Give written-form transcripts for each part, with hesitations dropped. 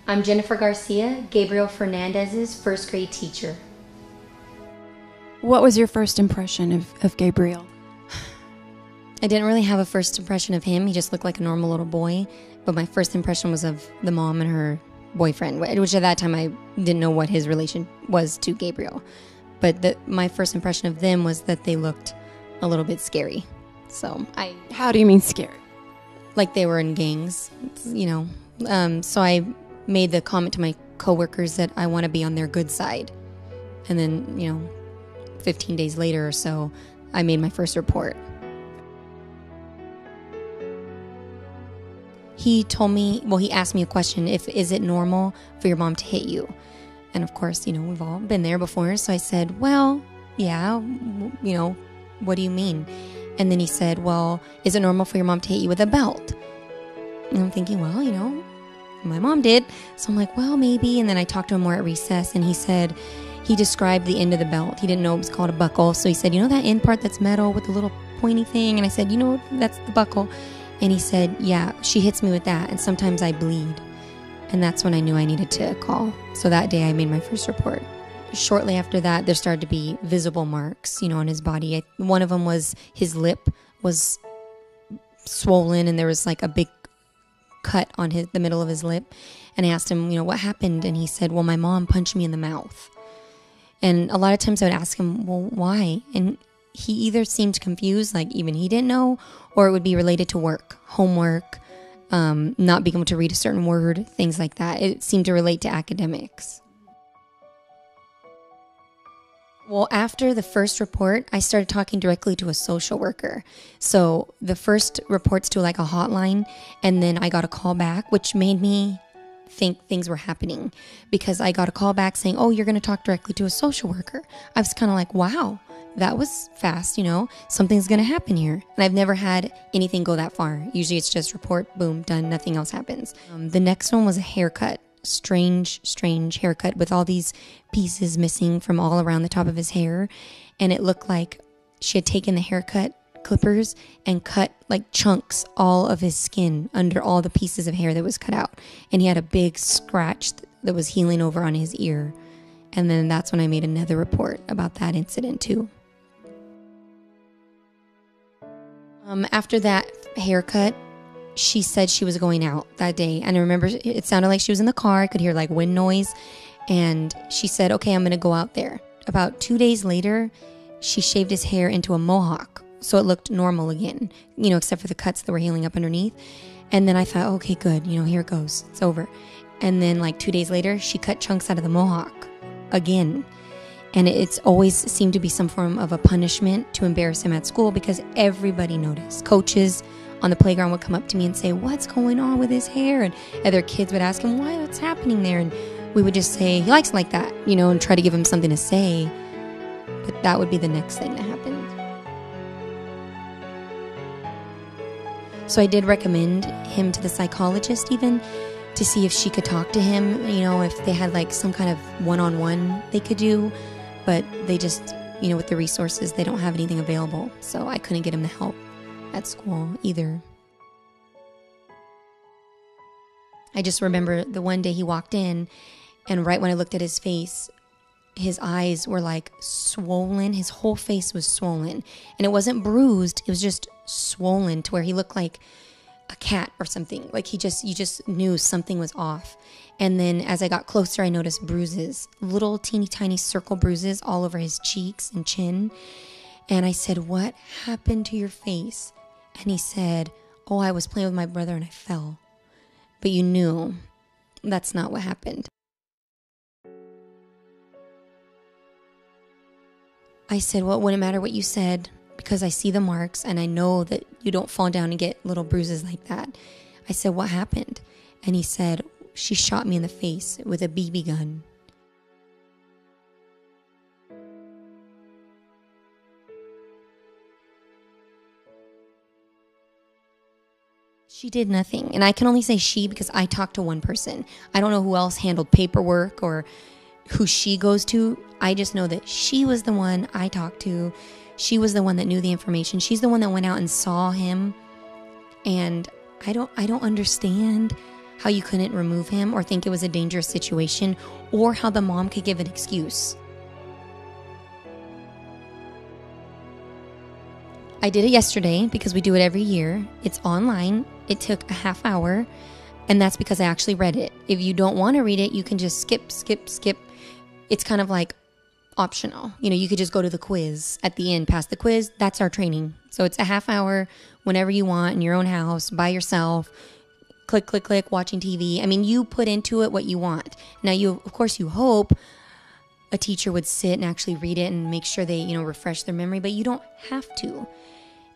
I'm Jennifer Garcia, Gabriel Fernandez's first grade teacher. What was your first impression of Gabriel? I didn't really have a first impression of him. He just looked like a normal little boy. But my first impression was of the mom and her boyfriend, which at that time I didn't know what his relation was to Gabriel. But my first impression of them was that they looked a little bit scary. How do you mean scary? Like they were in gangs, you know. So I made the comment to my coworkers that I want to be on their good side. And then, 15 days later or so, I made my first report. He told me, he asked me a question, is it normal for your mom to hit you? And of course, we've all been there before. So I said, well, yeah, what do you mean? And then he said, well, is it normal for your mom to hit you with a belt? And I'm thinking, well, my mom did. So I'm like, well, maybe. And then I talked to him more at recess, and he said, he described the end of the belt. He didn't know it was called a buckle. So he said, that end part that's metal with the little pointy thing? And I said, that's the buckle. And he said, yeah, she hits me with that, and sometimes I bleed. And that's when I knew I needed to call. So that day I made my first report. Shortly after that, there started to be visible marks, on his body. One of them was his lip was swollen, and there was like a big cut on the middle of his lip. And I asked him, what happened? And he said, well, my mom punched me in the mouth. And a lot of times I would ask him, well, why? And he either seemed confused, like even he didn't know, or it would be related to work, homework, not being able to read a certain word, things like that. It seemed to relate to academics. Well, after the first report, I started talking directly to a social worker. So the first reports to like a hotline, and then I got a call back, which made me think things were happening, because I got a call back saying, oh, you're going to talk directly to a social worker. I was kind of like, wow, that was fast, something's going to happen here. And I've never had anything go that far. Usually it's just report, boom, done, nothing else happens. The next one was a haircut. Strange haircut with all these pieces missing from all around the top of his hair. And it looked like she had taken the haircut clippers and cut like chunks all of his skin under all the pieces of hair that was cut out. And he had a big scratch that was healing over on his ear. And then that's when I made another report about that incident too. After that haircut, she said she was going out that day. And I remember it sounded like she was in the car. I could hear like wind noise. And she said, okay, I'm going to go out there. About 2 days later, she shaved his hair into a mohawk. So it looked normal again, except for the cuts that were healing up underneath. And then I thought, okay, good. Here it goes. It's over. And then like 2 days later, she cut chunks out of the mohawk again. And it's always seemed to be some form of a punishment to embarrass him at school, because everybody noticed. Coaches on the playground would come up to me and say, what's going on with his hair? And other kids would ask him, what's happening there? And we would just say, he likes it like that, and try to give him something to say. But that would be the next thing that happened. So I did recommend him to the psychologist even, to see if she could talk to him, if they had like some kind of one-on-one they could do. But they just, with the resources, they don't have anything available. So I couldn't get him the help at school either. I just remember the one day he walked in, and right when I looked at his face, his eyes were like swollen. His whole face was swollen, and it wasn't bruised. It was just swollen to where he looked like a cat or something. Like you just knew something was off. And then as I got closer, I noticed bruises, little teeny tiny circle bruises all over his cheeks and chin. And I said, what happened to your face? And he said, oh, I was playing with my brother and I fell. But you knew that's not what happened. I said, well, it wouldn't matter what you said, because I see the marks and I know that you don't fall down and get little bruises like that. I said, what happened? And he said, she shot me in the face with a BB gun. She did nothing. And I can only say she because I talked to one person. I don't know who else handled paperwork or who she goes to. I just know that she was the one I talked to. She was the one that knew the information. She's the one that went out and saw him. And I don't understand how you couldn't remove him or think it was a dangerous situation, or how the mom could give an excuse. I did it yesterday because we do it every year. It's online. It took a half hour, and that's because I actually read it. If you don't want to read it, you can just skip. It's kind of like optional. You could just go to the quiz at the end, pass the quiz. That's our training. So it's a half hour whenever you want in your own house, by yourself, click, watching TV. I mean, you put into it what you want. Now, of course, you hope a teacher would sit and actually read it and make sure they, refresh their memory, but you don't have to.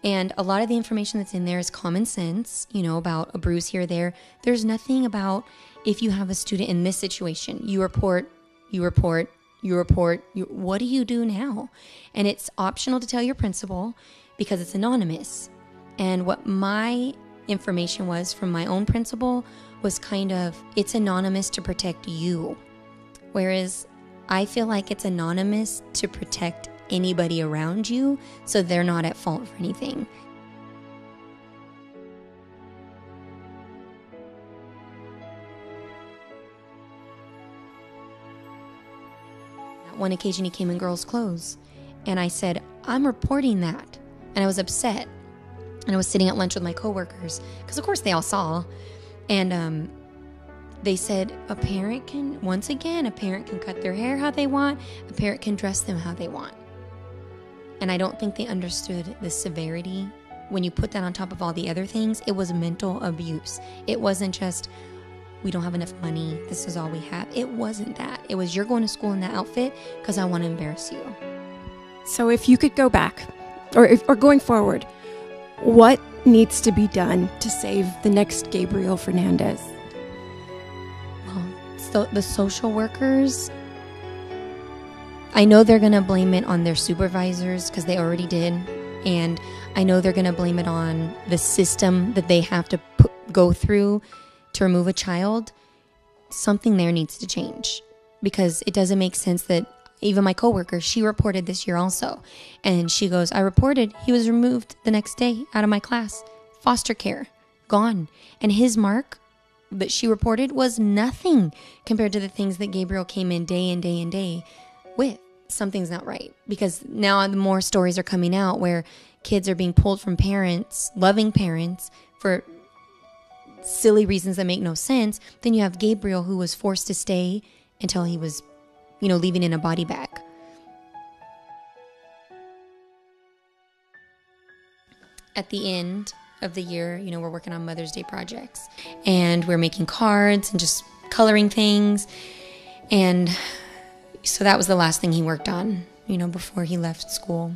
And a lot of the information that's in there is common sense, about a bruise here or there. There's nothing about if you have a student in this situation, you report, what do you do now? And it's optional to tell your principal because it's anonymous. And what my information was from my own principal was kind of, it's anonymous to protect you. Whereas I feel like it's anonymous to protect anybody around you so they're not at fault for anything. On one occasion he came in girls' clothes and I said, I'm reporting that. And I was upset. And I was sitting at lunch with my coworkers because of course they all saw. And they said a parent can cut their hair how they want. A parent can dress them how they want. And I don't think they understood the severity. When you put that on top of all the other things, it was mental abuse. It wasn't just, we don't have enough money, this is all we have. It wasn't that. It was, you're going to school in that outfit because I want to embarrass you. So if you could go back, or going forward, what needs to be done to save the next Gabriel Fernandez? Well, so the social workers, I know they're going to blame it on their supervisors because they already did. And I know they're going to blame it on the system that they have to go through to remove a child. Something there needs to change because it doesn't make sense that even my coworker, she reported this year also. And she goes, I reported, he was removed the next day out of my class. Foster care, gone. And his mark that she reported was nothing compared to the things that Gabriel came in day with. Something's not right because now the more stories are coming out where kids are being pulled from parents, loving parents, for silly reasons that make no sense. Then you have Gabriel, who was forced to stay until he was, leaving in a body bag. At the end of the year, we're working on Mother's Day projects and we're making cards and just coloring things. And so that was the last thing he worked on, before he left school.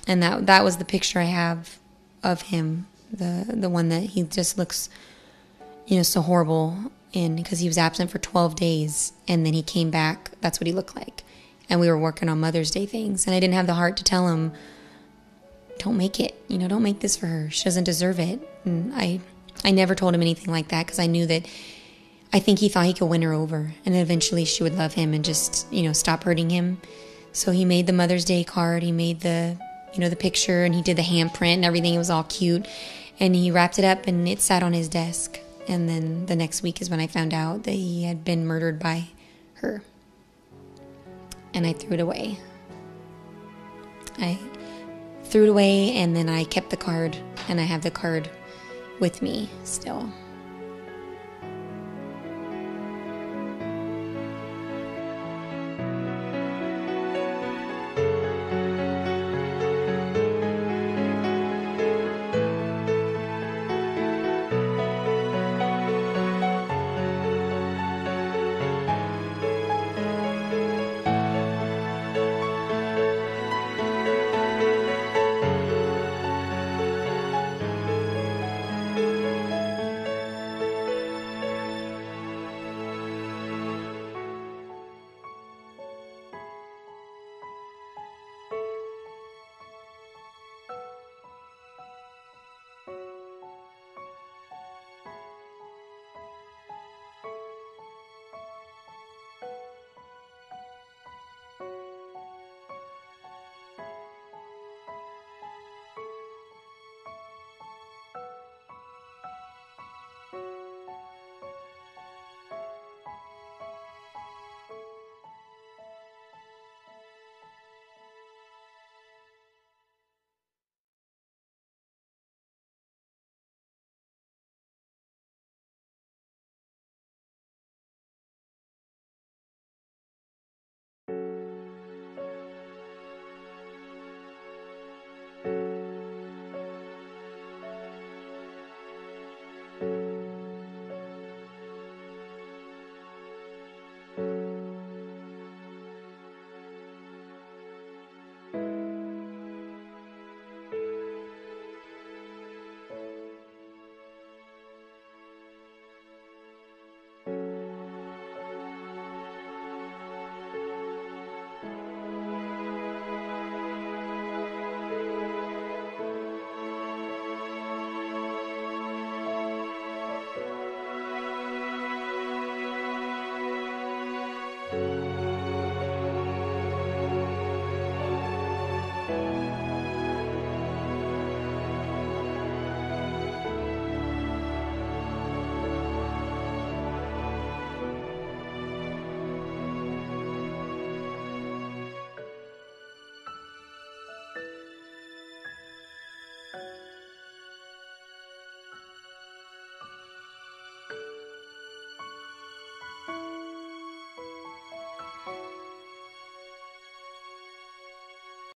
And that was the picture I have of him, the one that he just looks, so horrible in, because he was absent for 12 days and then he came back. That's what he looked like. And we were working on Mother's Day things. And I didn't have the heart to tell him, don't make it, don't make this for her. She doesn't deserve it. And I never told him anything like that because I knew that I think he thought he could win her over and eventually she would love him and just, stop hurting him. So he made the Mother's Day card. He made the picture and he did the handprint and everything. It was all cute. And he wrapped it up and it sat on his desk. And then the next week is when I found out that he had been murdered by her. And I threw it away. I threw it away and then I kept the card and I have the card with me still.